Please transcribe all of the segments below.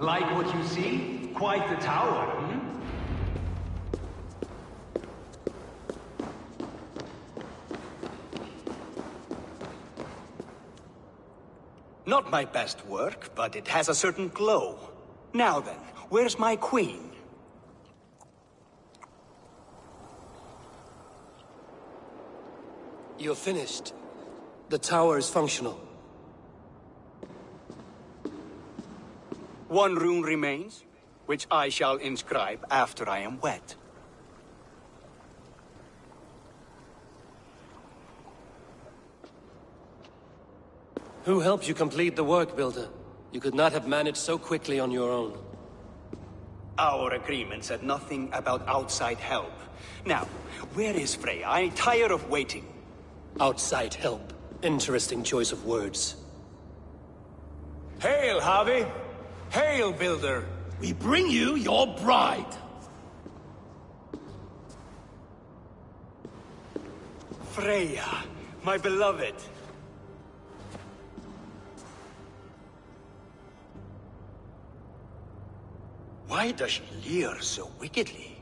Like what you see? Quite the tower, hmm? Not my best work, but it has a certain glow. Now then, where's my queen? You're finished. The tower is functional. One rune remains, which I shall inscribe after I am wet. Who helped you complete the work, Builder? You could not have managed so quickly on your own. Our agreement said nothing about outside help. Now, where is Freya? I'm tired of waiting. Outside help. Interesting choice of words. Hail, Harvey! Hail, Builder! We bring you your bride! Freya, my beloved. Why does she leer so wickedly?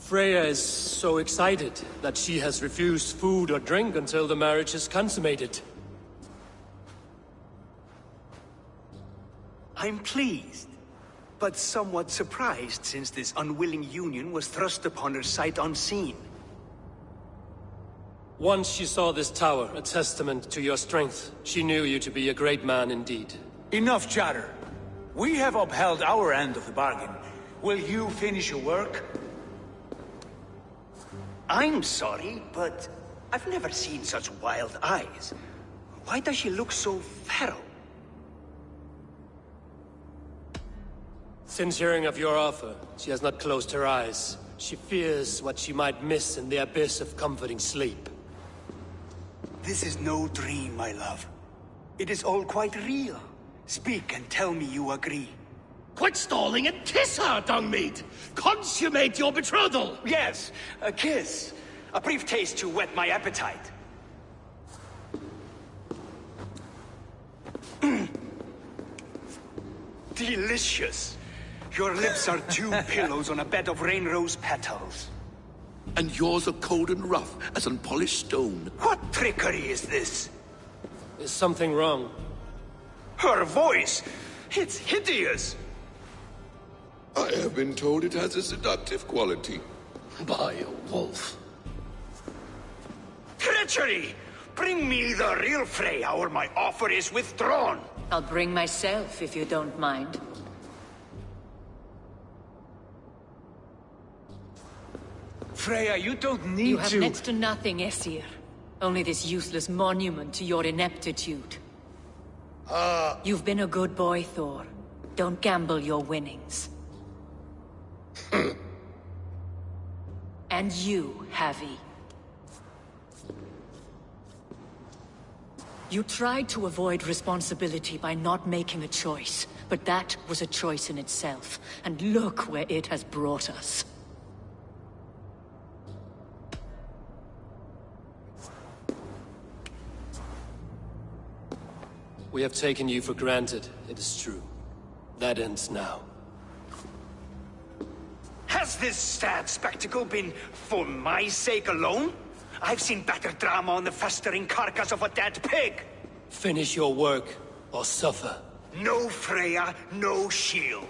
Freya is so excited that she has refused food or drink until the marriage is consummated. I'm pleased, but somewhat surprised since this unwilling union was thrust upon her sight unseen. Once she saw this tower, a testament to your strength, she knew you to be a great man indeed. Enough chatter. We have upheld our end of the bargain. Will you finish your work? I'm sorry, but I've never seen such wild eyes. Why does she look so feral? Since hearing of your offer, she has not closed her eyes. She fears what she might miss in the abyss of comforting sleep. This is no dream, my love. It is all quite real. Speak and tell me you agree. Quit stalling and kiss her, Dungmeat! Consummate your betrothal! Yes, a kiss. A brief taste to whet my appetite. Delicious. Your lips are two pillows on a bed of rain rose petals. And yours are cold and rough as unpolished stone. What trickery is this? Is something wrong? Her voice! It's hideous! I have been told it has a seductive quality. By a wolf. Treachery! Bring me the real Freya, or my offer is withdrawn! I'll bring myself, if you don't mind. Freya, you don't need You have to... next to nothing, Aesir. Only this useless monument to your ineptitude. You've been a good boy, Thor. Don't gamble your winnings. And you, Havi. You tried to avoid responsibility by not making a choice, but that was a choice in itself, and look where it has brought us. We have taken you for granted, it is true. That ends now. Has this sad spectacle been for my sake alone? I've seen better drama on the festering carcass of a dead pig! Finish your work, or suffer. No Freya, no shield.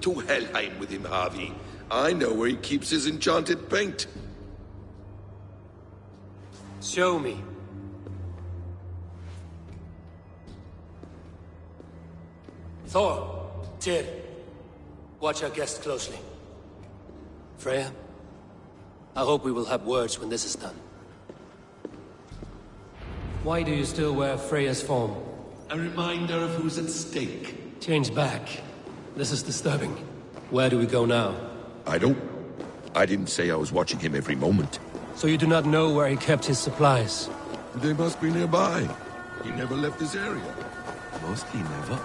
To Helheim with him, Harvey. I know where he keeps his enchanted paint. Show me. Thor, Tyr, watch our guest closely. Freya, I hope we will have words when this is done. Why do you still wear Freya's form? A reminder of who's at stake. Change back. This is disturbing. Where do we go now? I didn't say I was watching him every moment. So you do not know where he kept his supplies? They must be nearby. He never left this area. Mostly never.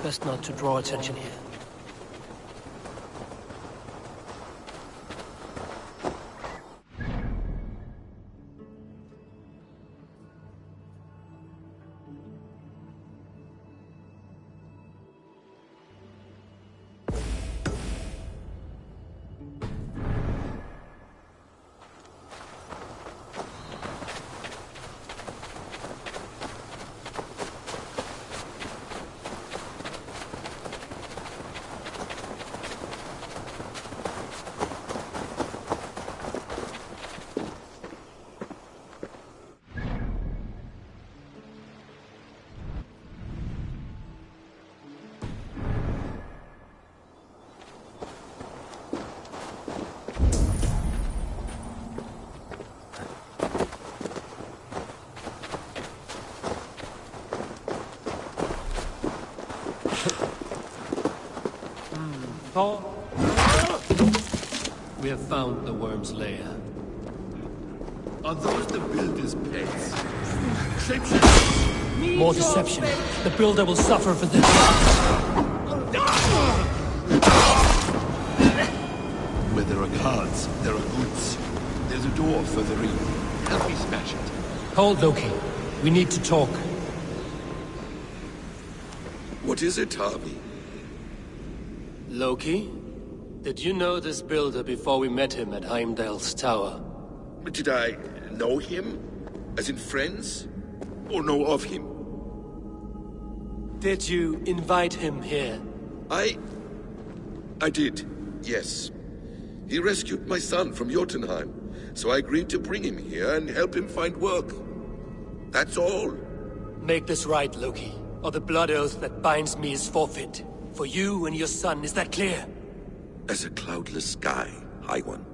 Best not to draw attention here. Thor? We have found the worm's lair. Are those the builder's pets? Shapeshifters! More deception. The builder will suffer for this. Where there are guards, there are goods. There's a door further in. Help me smash it. Hold, Loki. We need to talk. What is it, Harvey? Loki? Did you know this builder before we met him at Heimdall's tower? Did I know him? As in friends? Or know of him? Did you invite him here? I did, yes. He rescued my son from Jotunheim, so I agreed to bring him here and help him find work. That's all. Make this right, Loki, or the blood oath that binds me is forfeit. For you and your son, is that clear? As a cloudless sky, High One.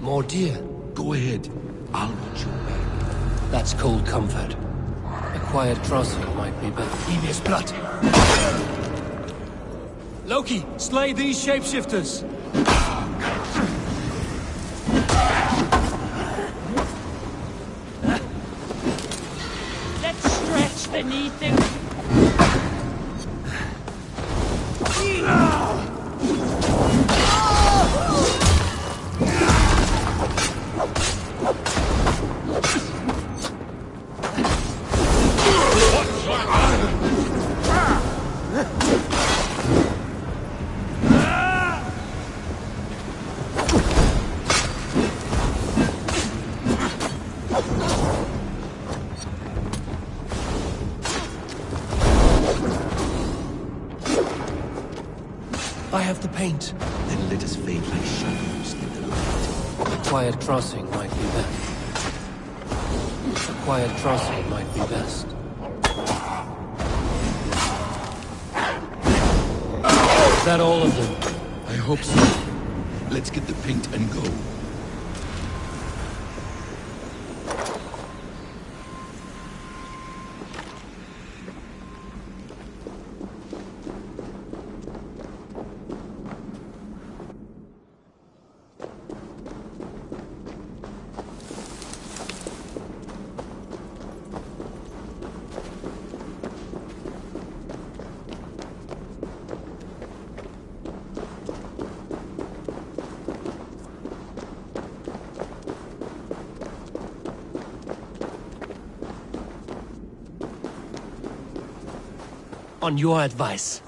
More deer. Go ahead. I'll watch your back. That's cold comfort. A quiet crossing might be better. Devious blood. Loki, slay these shapeshifters! Let's stretch beneath it. I have the paint. Then let us fade like shadows in the light. A quiet crossing might be best. A quiet crossing might be best. Is that all of them? I hope so. Let's get the paint and go. On your advice,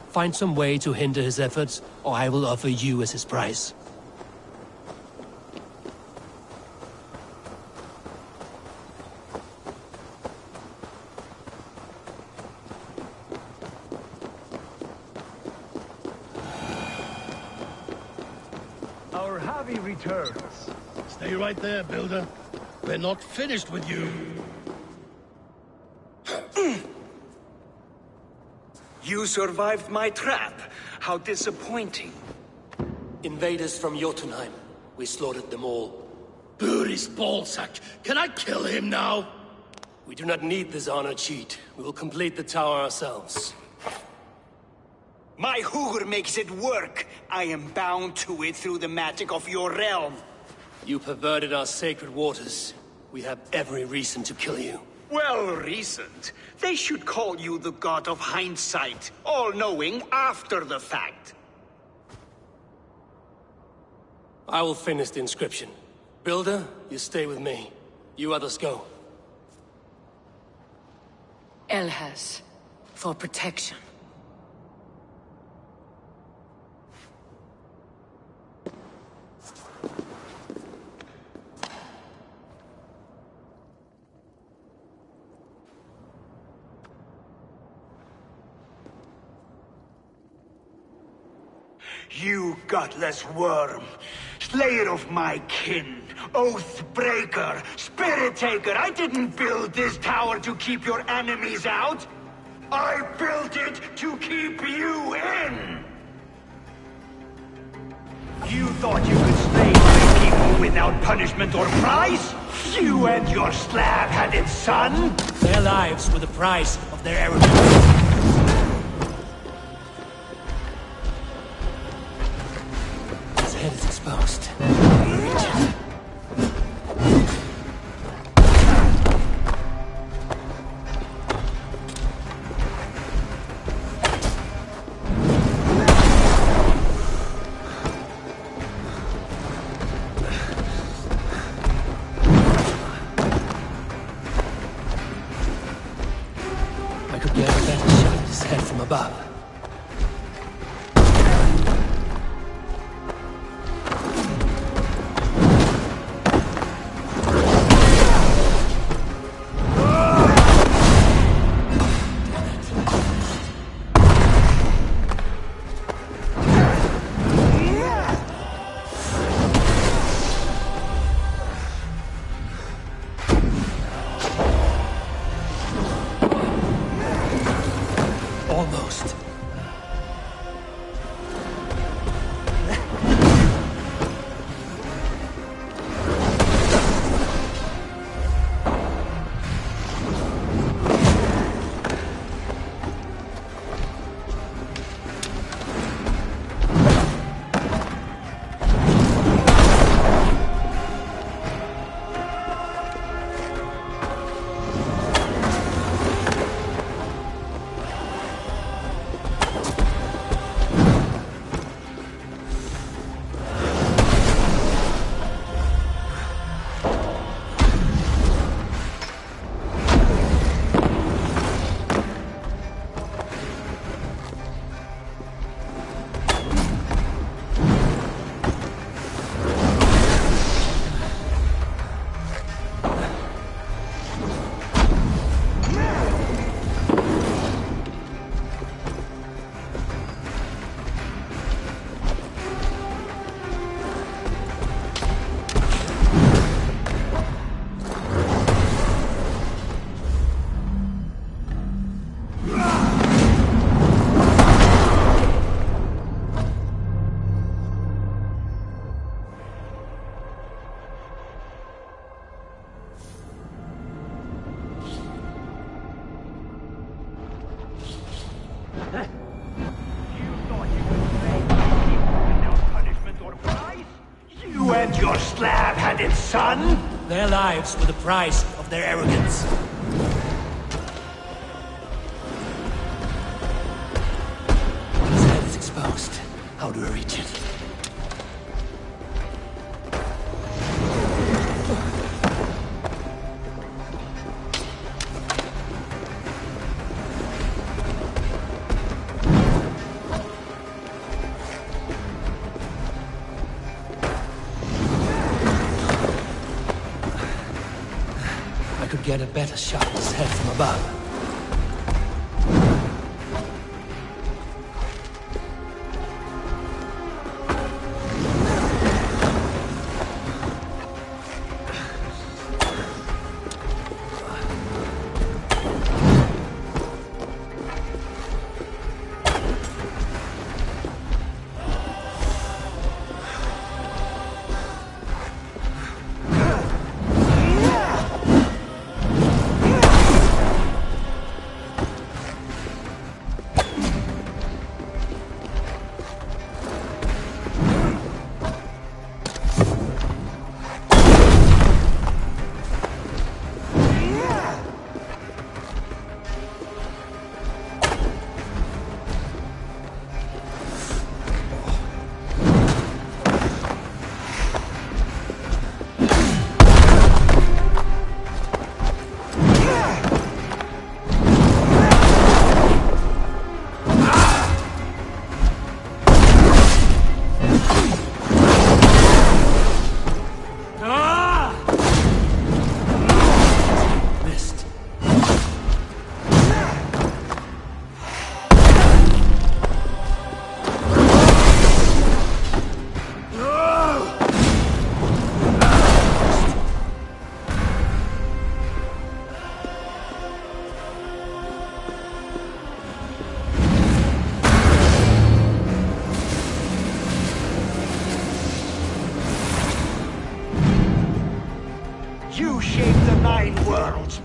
find some way to hinder his efforts, or I will offer you as his prize. Our Javi returns. Stay right there, Builder. We're not finished with you. You survived my trap. How disappointing. Invaders from Jotunheim. We slaughtered them all. Buri's ballsack. Can I kill him now? We do not need this honor cheat. We will complete the tower ourselves. My Hugr makes it work. I am bound to it through the magic of your realm. You perverted our sacred waters. We have every reason to kill you. Well reasoned. They should call you the god of hindsight, all-knowing after the fact. I will finish the inscription. Builder, you stay with me. You others go. Elhas, for protection. You gutless worm, slayer of my kin, oath breaker, spirit taker, I didn't build this tower to keep your enemies out. I built it to keep you in. You thought you could slay my people without punishment or prize? You and your slab-headed son? Their lives were the price of their arrogance. His head is exposed. I could get a better shot at his head from above. Almost. You and your slab-headed son? Their lives were the price of their arrogance. His head is exposed. How do I reach it? I could get a better shot at his head from above.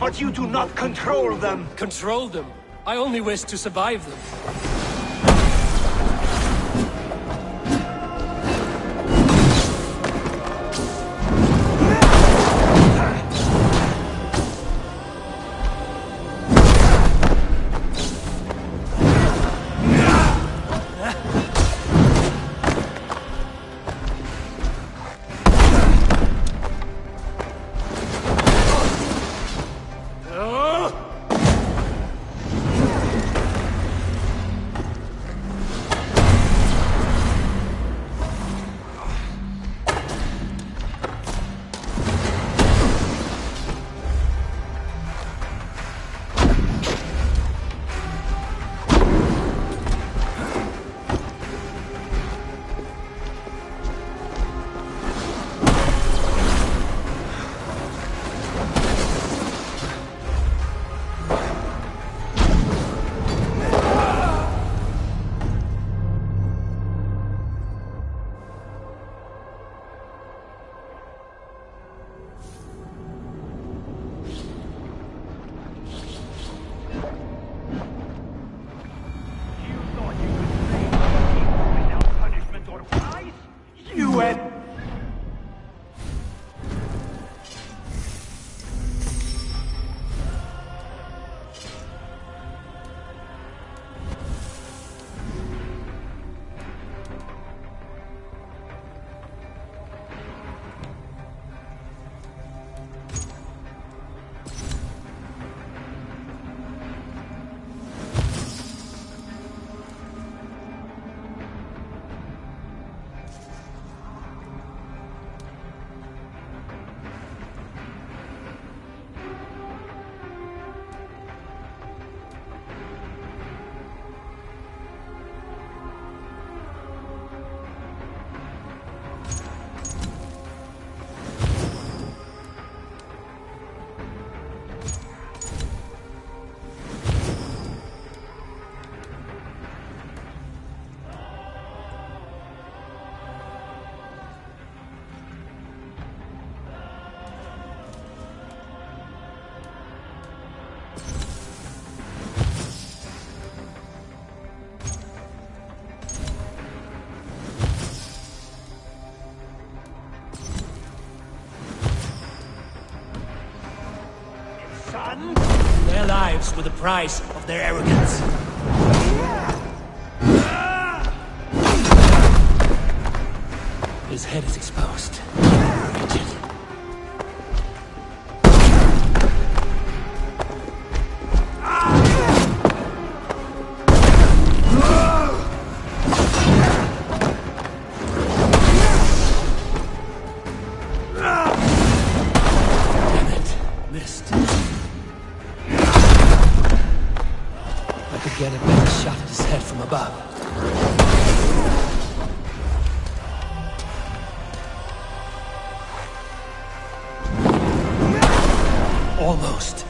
but you do not control them. Control them? I only wish to survive them. Their lives were the price of their arrogance. His head is exposed. Damn it. Missed. I could get a better shot at his head from above. Almost.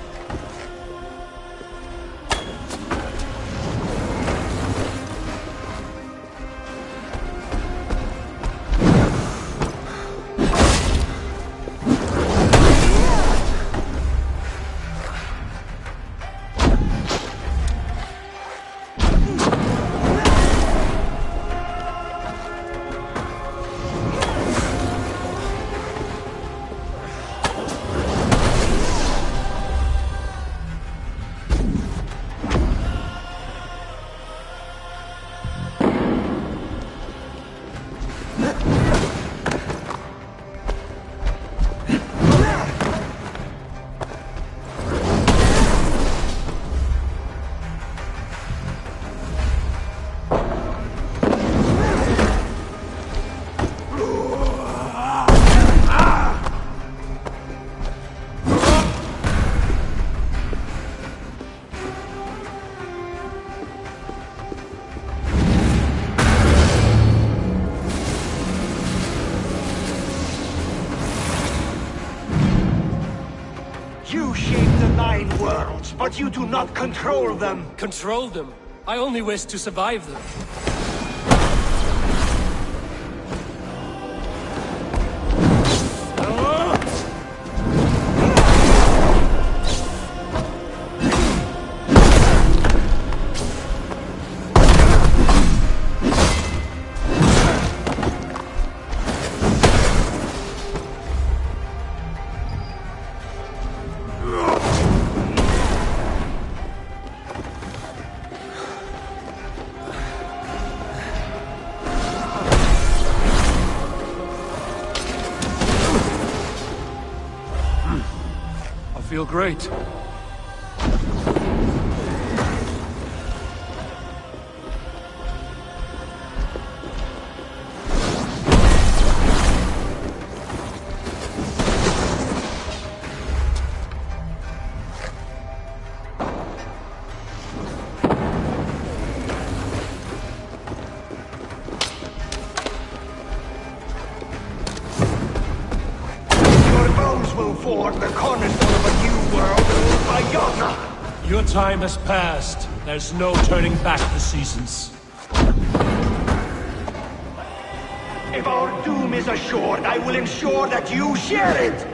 You shape the 9 worlds, but you do not control them. Control them? I only wish to survive them. feel great. The cornerstone of a new world ruled by Yota! Your time has passed. There's no turning back the seasons. If our doom is assured, I will ensure that you share it!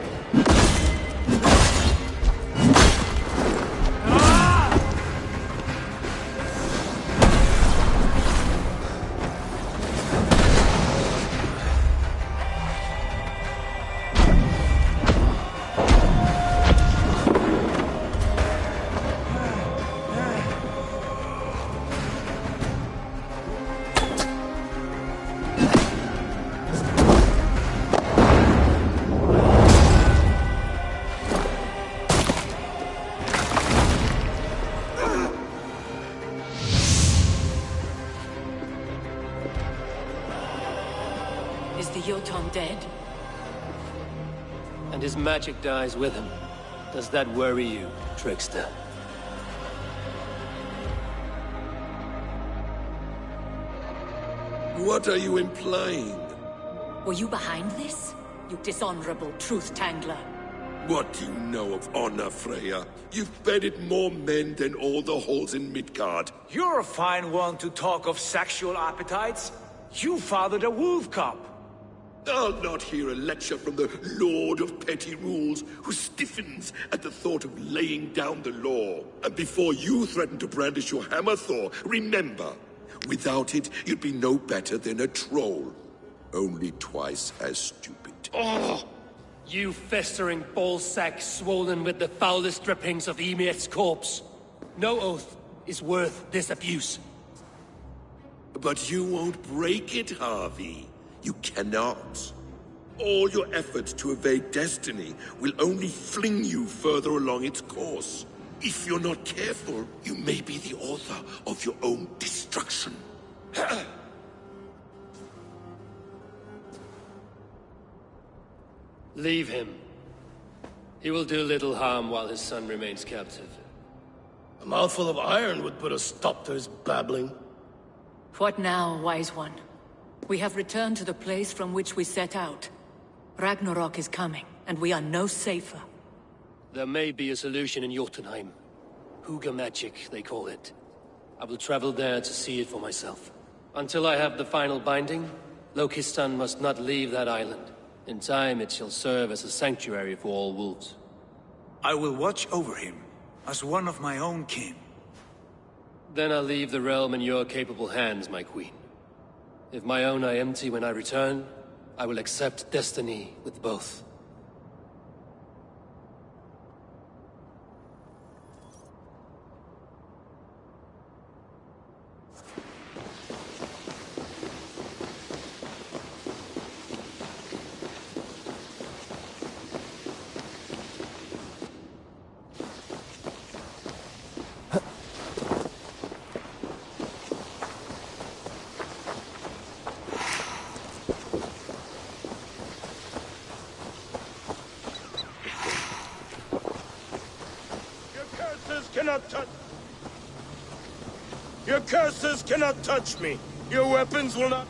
Is the Jotun dead? And his magic dies with him. Does that worry you, trickster? What are you implying? Were you behind this? You dishonorable truth-tangler. What do you know of honor, Freya? You've bedded more men than all the halls in Midgard. You're a fine one to talk of sexual appetites. You fathered a wolf cub. I'll not hear a lecture from the Lord of Petty Rules, who stiffens at the thought of laying down the law. And before you threaten to brandish your hammer, Thor, remember, without it, you'd be no better than a troll. Only twice as stupid. Oh! You festering ballsack swollen with the foulest drippings of Ymir's corpse. No oath is worth this abuse. But you won't break it, Harvey. You cannot. All your efforts to evade destiny will only fling you further along its course. If you're not careful, you may be the author of your own destruction. Leave him. He will do little harm while his son remains captive. A mouthful of iron would put a stop to his babbling. What now, wise one? We have returned to the place from which we set out. Ragnarok is coming, and we are no safer. There may be a solution in Jotunheim. Huga magic, they call it. I will travel there to see it for myself. Until I have the final binding, Loki's son must not leave that island. In time, it shall serve as a sanctuary for all wolves. I will watch over him, as one of my own kin. Then I'll leave the realm in your capable hands, my queen. If my own are empty when I return, I will accept destiny with both. Your curses cannot touch me. Your weapons will not...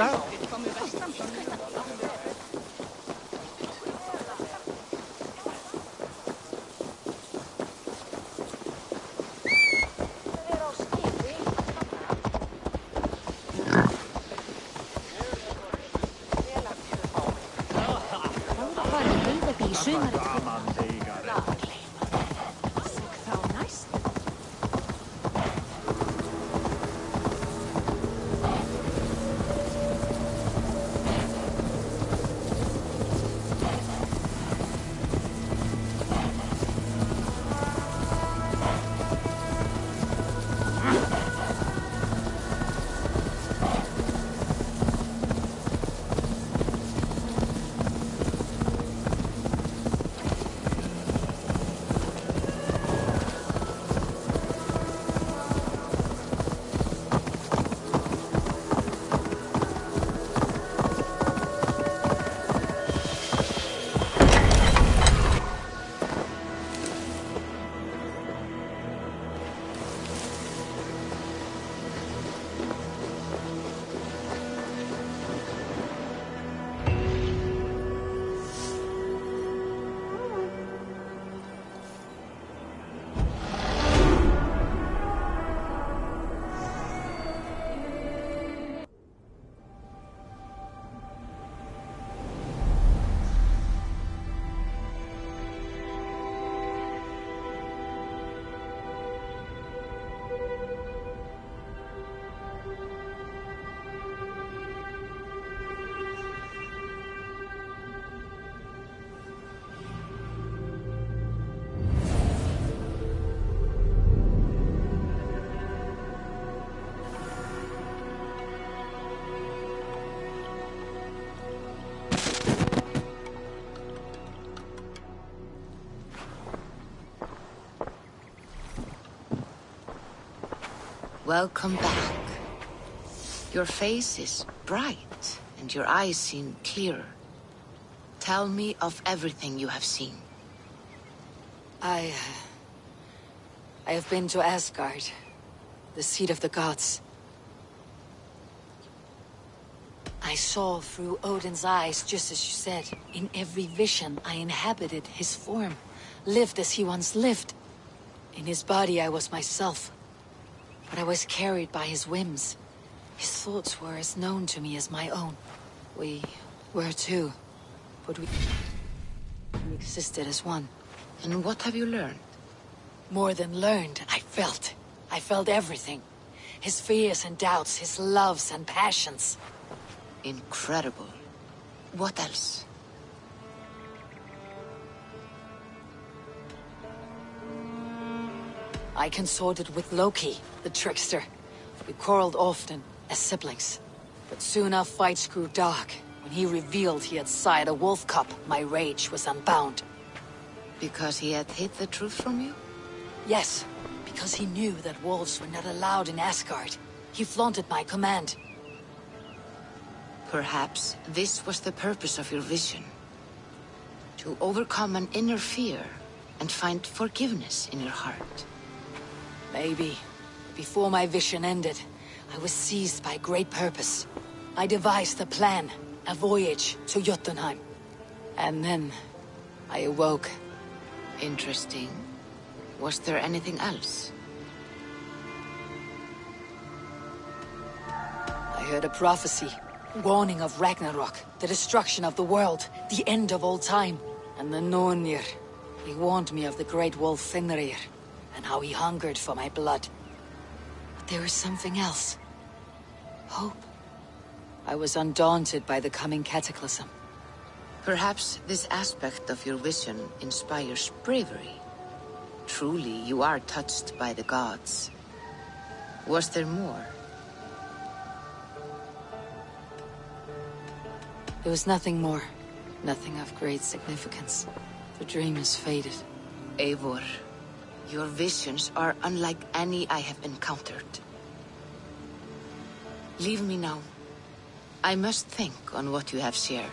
now. Welcome back. Your face is bright, and your eyes seem clearer. Tell me of everything you have seen. I have been to Asgard, the seat of the gods. I saw through Odin's eyes, just as you said. In every vision, I inhabited his form, lived as he once lived. In his body, I was myself. But I was carried by his whims. His thoughts were as known to me as my own. We were two, but we existed as one. And what have you learned? More than learned, I felt. I felt everything. His fears and doubts, his loves and passions. Incredible. What else? I consorted with Loki, the trickster. We quarreled often, as siblings. But soon our fights grew dark. When he revealed he had sired a wolf cub, my rage was unbound. Because he had hid the truth from you? Yes, because he knew that wolves were not allowed in Asgard. He flaunted my command. Perhaps this was the purpose of your vision. To overcome an inner fear and find forgiveness in your heart. Maybe. Before my vision ended, I was seized by great purpose. I devised a plan, a voyage to Jotunheim. And then, I awoke. Interesting. Was there anything else? I heard a prophecy, warning of Ragnarok, the destruction of the world, the end of all time. And the Nornir, he warned me of the great wolf Fenrir, and how he hungered for my blood. But there was something else. Hope. I was undaunted by the coming cataclysm. Perhaps this aspect of your vision inspires bravery. Truly, you are touched by the gods. Was there more? There was nothing more. Nothing of great significance. The dream has faded. Eivor, your visions are unlike any I have encountered. Leave me now. I must think on what you have shared.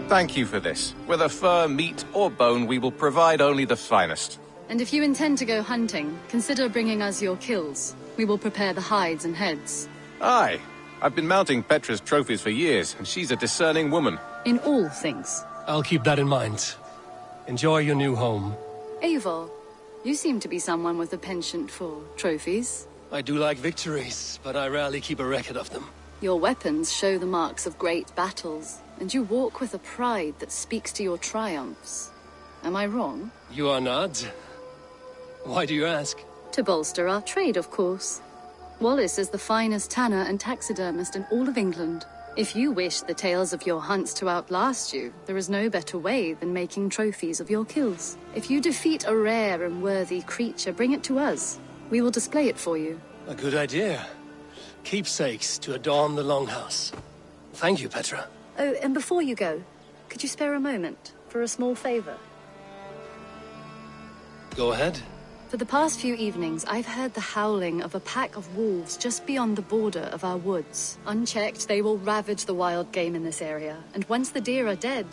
Thank you for this. Whether fur, meat, or bone, we will provide only the finest. And if you intend to go hunting, consider bringing us your kills. We will prepare the hides and heads. Aye. I've been mounting Petra's trophies for years, and she's a discerning woman. In all things. I'll keep that in mind. Enjoy your new home. Eivor, you seem to be someone with a penchant for trophies. I do like victories, but I rarely keep a record of them. Your weapons show the marks of great battles, and you walk with a pride that speaks to your triumphs. Am I wrong? You are not. Why do you ask? To bolster our trade, of course. Wallace is the finest tanner and taxidermist in all of England. If you wish the tales of your hunts to outlast you, there is no better way than making trophies of your kills. If you defeat a rare and worthy creature, bring it to us. We will display it for you. A good idea. Keepsakes to adorn the longhouse. Thank you, Petra. Oh, and before you go, could you spare a moment for a small favor? Go ahead. For the past few evenings, I've heard the howling of a pack of wolves just beyond the border of our woods. Unchecked, they will ravage the wild game in this area, and once the deer are dead,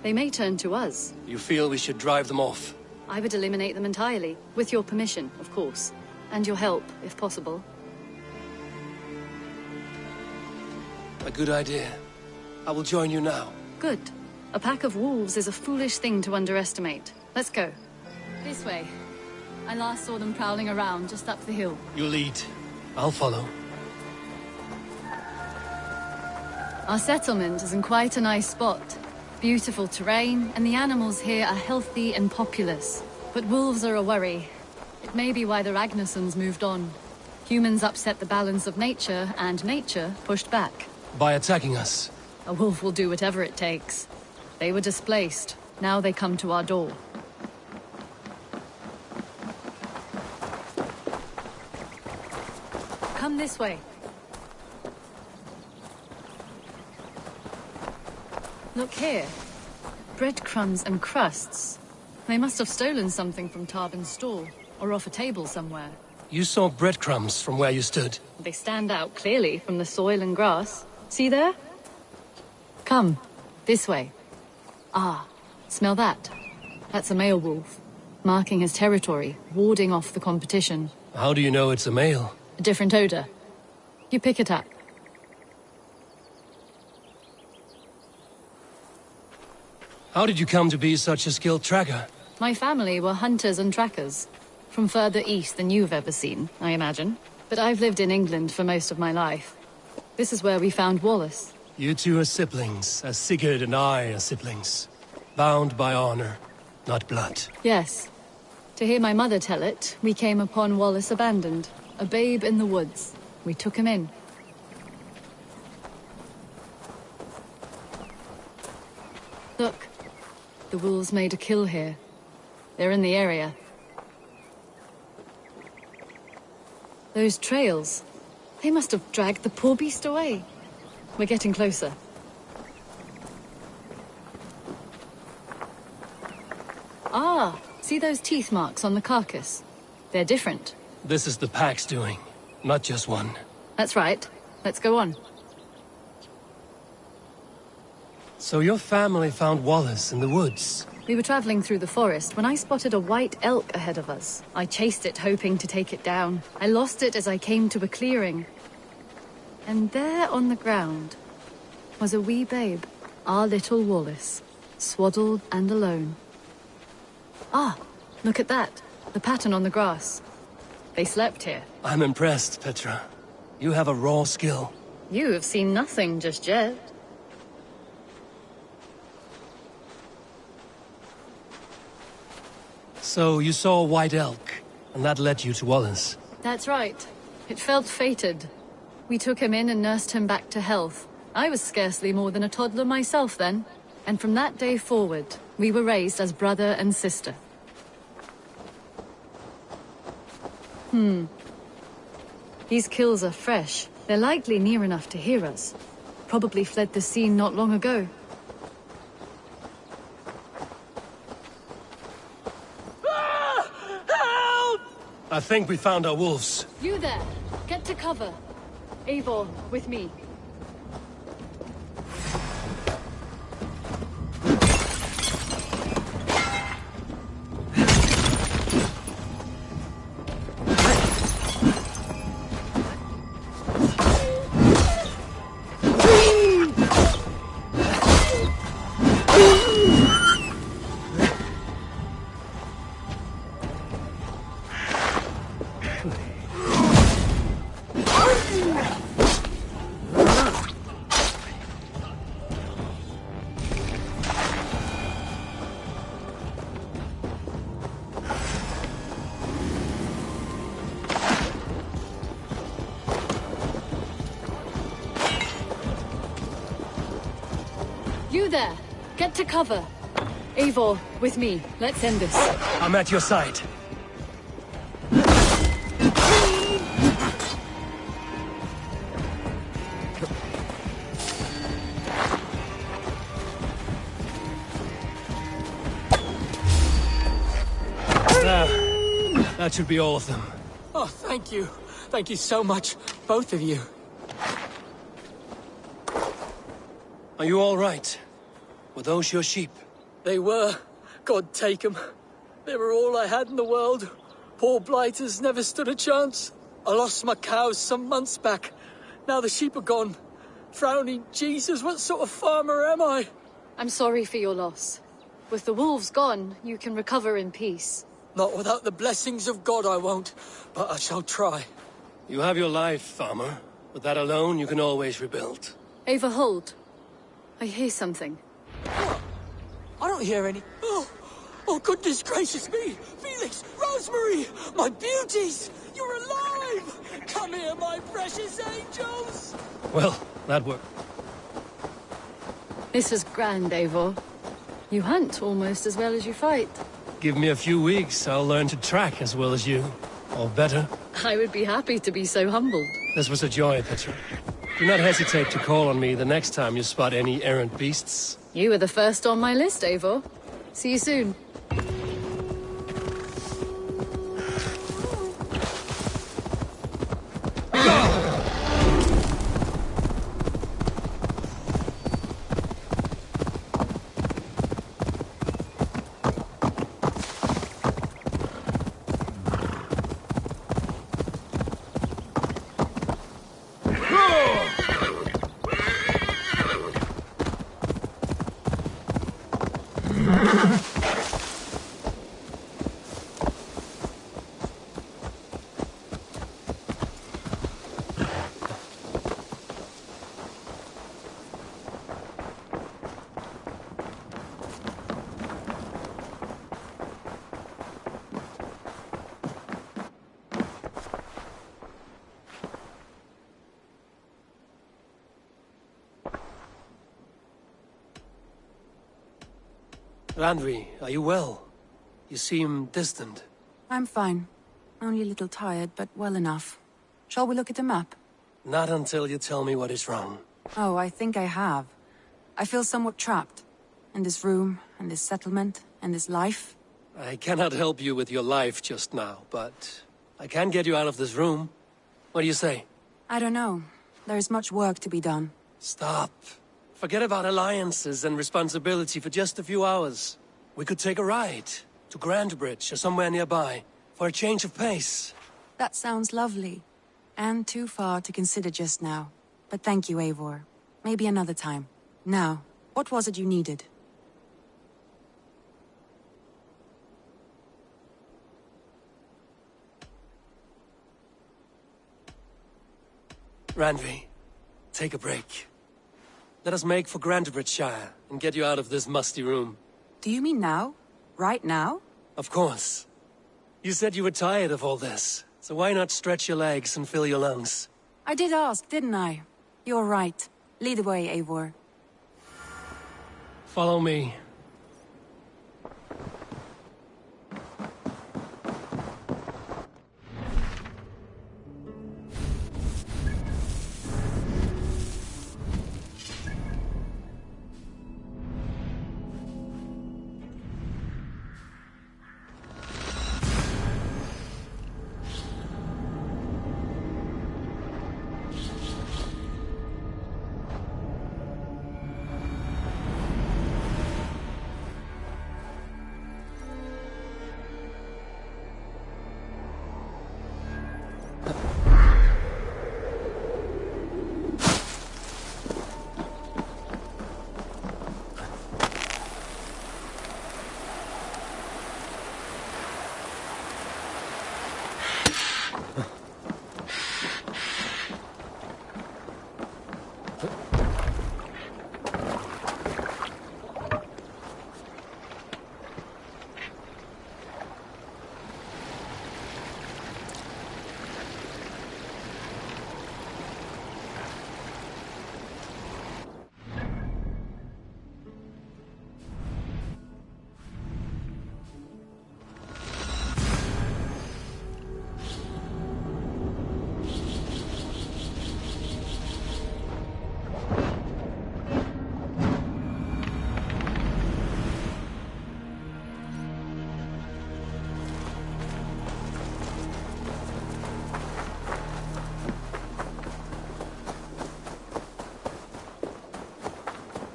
they may turn to us. You feel we should drive them off? I would eliminate them entirely, with your permission, of course, and your help, if possible. A good idea. I will join you now. Good. A pack of wolves is a foolish thing to underestimate. Let's go. This way. I last saw them prowling around just up the hill. You lead. I'll follow. Our settlement is in quite a nice spot. Beautiful terrain, and the animals here are healthy and populous. But wolves are a worry. It may be why the Ragnarsons moved on. Humans upset the balance of nature, and nature pushed back. By attacking us? A wolf will do whatever it takes. They were displaced. Now they come to our door. Come this way. Look here. Breadcrumbs and crusts. They must have stolen something from Tarbin's store, or off a table somewhere. You saw breadcrumbs from where you stood. They stand out clearly from the soil and grass. See there? Come, this way. Ah, smell that? That's a male wolf, marking his territory, warding off the competition. How do you know it's a male? A different odor. You pick it up. How did you come to be such a skilled tracker? My family were hunters and trackers. From further east than you've ever seen, I imagine. But I've lived in England for most of my life. This is where we found Wallace. You two are siblings, as Sigurd and I are siblings. Bound by honor, not blood. Yes. To hear my mother tell it, we came upon Wallace abandoned. A babe in the woods. We took him in. Look. The wolves made a kill here. They're in the area. Those trails. They must have dragged the poor beast away. We're getting closer. Ah, see those teeth marks on the carcass? They're different. This is the pack's doing, not just one. That's right. Let's go on. So your family found Wallace in the woods? We were traveling through the forest when I spotted a white elk ahead of us. I chased it, hoping to take it down. I lost it as I came to a clearing. And there on the ground was a wee babe, our little Wallace, swaddled and alone. Ah, look at that. The pattern on the grass. They slept here. I'm impressed, Petra. You have a raw skill. You have seen nothing just yet. So you saw a white elk, and that led you to Wallace? That's right. It felt fated. We took him in and nursed him back to health. I was scarcely more than a toddler myself then. And from that day forward, we were raised as brother and sister. These kills are fresh. They're likely near enough to hear us. Probably fled the scene not long ago. Help! I think we found our wolves. You there! Get to cover. Eivor, with me. there! Get to cover! Eivor, with me. Let's end this. I'm at your side. That should be all of them. Oh, thank you. Thank you so much, both of you. Are you all right? Were those your sheep? They were. God take them. They were all I had in the world. Poor blighters never stood a chance. I lost my cows some months back. Now the sheep are gone. Frowning Jesus, what sort of farmer am I? I'm sorry for your loss. With the wolves gone, you can recover in peace. Not without the blessings of God I won't, but I shall try. You have your life, farmer. With that alone, you can always rebuild. Eivor, hold. I hear something. What? I don't hear any... Oh, goodness gracious me! Felix! Rosemary! My beauties! You're alive! Come here, my precious angels! Well, that worked. This was grand, Eivor. You hunt almost as well as you fight. Give me a few weeks, I'll learn to track as well as you. Or better. I would be happy to be so humbled. This was a joy, Petra. Do not hesitate to call on me the next time you spot any errant beasts. You were the first on my list, Eivor. See you soon. Randvi, are you well? You seem distant. I'm fine. Only a little tired, but well enough. Shall we look at the map? Not until you tell me what is wrong. Oh, I think I have. I feel somewhat trapped. In this room, in this settlement, in this life. I cannot help you with your life just now, but I can get you out of this room. What do you say? I don't know. There is much work to be done. Stop. Forget about alliances and responsibility for just a few hours. We could take a ride to Grandbridge or somewhere nearby for a change of pace. That sounds lovely. And too far to consider just now. But thank you, Eivor. Maybe another time. Now, what was it you needed? Randvi, take a break. Let us make for Grandbridgeshire and get you out of this musty room. Do you mean now? Right now? Of course. You said you were tired of all this, so why not stretch your legs and fill your lungs? I did ask, didn't I? You're right. Lead the way, Eivor. Follow me.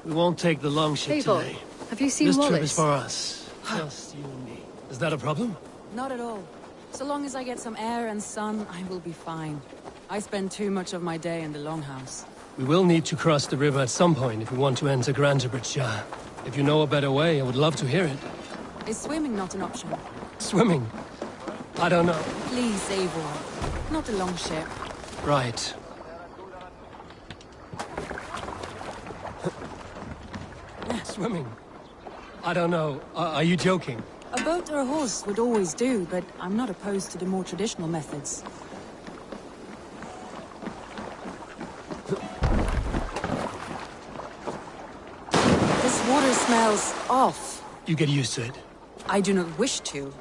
We won't take the long ship Eivor, today. have you seen This Wallace? trip is for us. Just you and me. Is that a problem? Not at all. So long as I get some air and sun, I will be fine. I spend too much of my day in the Longhouse. We will need to cross the river at some point if we want to enter Grantebridge. If you know a better way, I would love to hear it. Is swimming not an option? Swimming? I don't know. Please, Eivor. Not a long ship. Right. Swimming? I don't know. Are you joking? A boat or a horse would always do, but I'm not opposed to the more traditional methods. This water smells off. You get used to it. I do not wish to.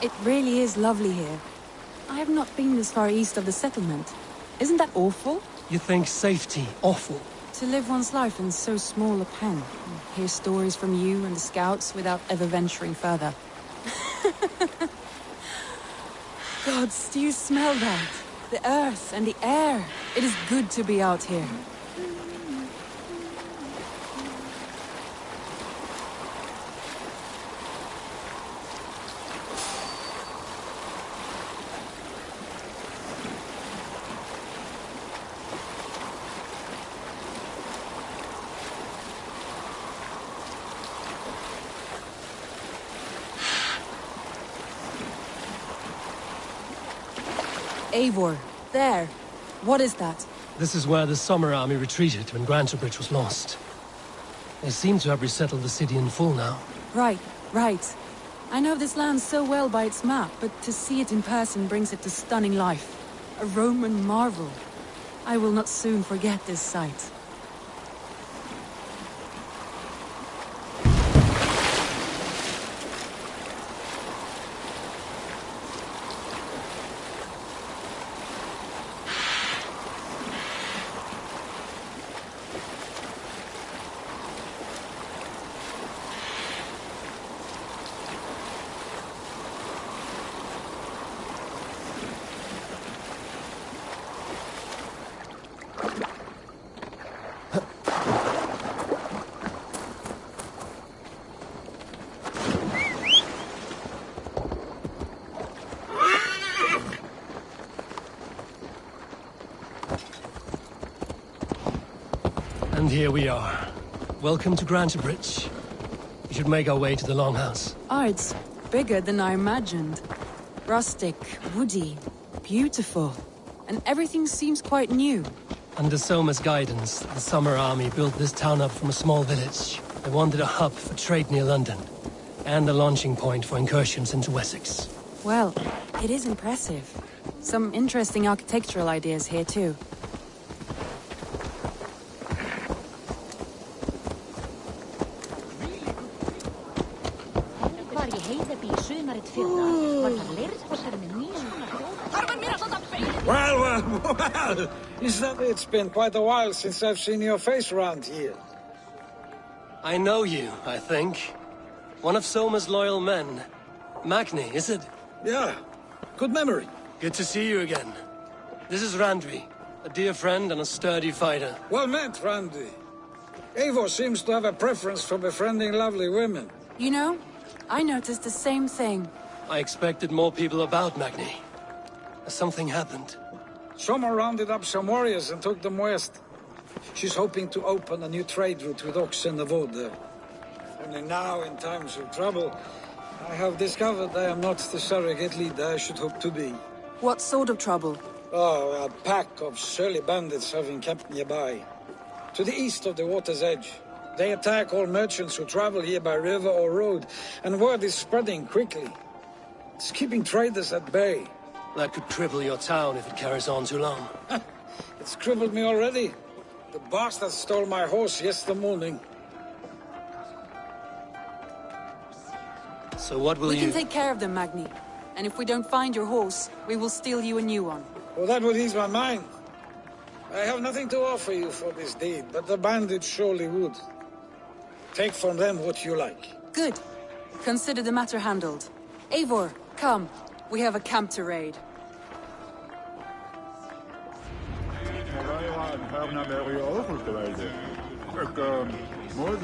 It really is lovely here. I have not been this far east of the settlement. Isn't that awful? You think safety awful? To live one's life in so small a pen. Hear stories from you and the scouts without ever venturing further. Gods, do you smell that? The earth and the air. It is good to be out here. Eivor, there. What is that? This is where the Summer Army retreated when Grantebridge was lost. They seem to have resettled the city in full now. Right, right. I know this land so well by its map, but to see it in person brings it to stunning life. A Roman marvel. I will not soon forget this sight. And here we are. Welcome to Grantebridge. We should make our way to the Longhouse. Oh, it's bigger than I imagined. Rustic, woody, beautiful. And everything seems quite new. Under Soma's guidance, the Summer Army built this town up from a small village. They wanted a hub for trade near London, and a launching point for incursions into Wessex. Well, it is impressive. Some interesting architectural ideas here, too. Well, is that it's been quite a while since I've seen your face around here. I know you, I think. One of Soma's loyal men. Magni, is it? Yeah, good memory. Good to see you again. This is Randvi, a dear friend and a sturdy fighter. Well met, Randvi. Eivor seems to have a preference for befriending lovely women. You know, I noticed the same thing. I expected more people about, Magni. Something happened. Someone rounded up some warriors and took them west. She's hoping to open a new trade route with Ox and the Wood. Only now, in times of trouble, I have discovered I am not the surrogate leader I should hope to be. What sort of trouble? Oh, a pack of surly bandits have encamped nearby. To the east of the water's edge. They attack all merchants who travel here by river or road, and word is spreading quickly. It's keeping traders at bay. That could cripple your town if it carries on too long. It's crippled me already. The bastard stole my horse yesterday morning. So what will We can take care of them, Magni. And if we don't find your horse, we will steal you a new one. Well, that would ease my mind. I have nothing to offer you for this deed, but the bandits surely would. Take from them what you like. Good. Consider the matter handled. Eivor, come. We have a camp to raid. Mooi